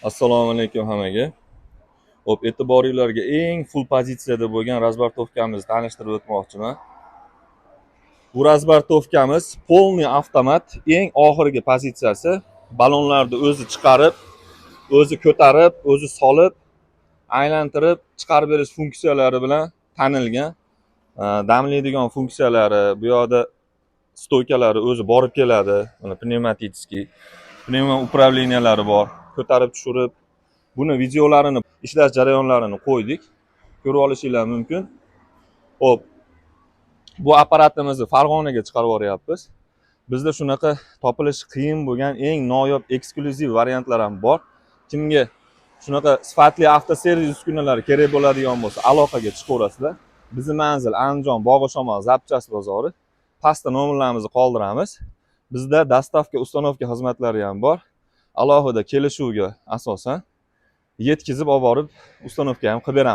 Assalomu alaykum hammaga. Xo'p, e'tiboringizga eng full pozitsiyada bo'lgan razbartovkamizni tanishtirib o'tmoqchiman. Bu razbartovkamiz polniy avtomat, eng oxirgi pozitsiyasi. Balonlarni o'zi chiqarib, o'zi ko'tarib, o'zi solib, aylantirib, chiqarib berish funksiyalari bilan tanilgan. Damlaydigan funksiyalari, bu yoqda stoykalari o'zi borib keladi. Mana pnevmatический, pnevma upravleniyalari bor. Ko'tarib tushirib, buni videolarini, ishlash jarayonlarini qo'ydik. Ko'rib olishinglar mumkin. Xo'p, bu apparatimizni Farg'onaga chiqarib yuboryapmiz. Bizda shunaqa topilishi qiyin bo'lgan eng noyob eksklyuziv variantlar ham bor. Kimga shunaqa sifatli avtoservis uskunalari kerak bo'ladigan bo'lsa, aloqaga chiqaverasizlar. Bizning manzil Andijon, Bog'ishamon, Zapchast bozori. Pastda nomerlarimizni qoldiramiz. Bizda dostavka, ustanovka xizmatlari ham bor. Alohida kelishuvga asosan yetkazib olib borib ustanovka ham qilib beramiz.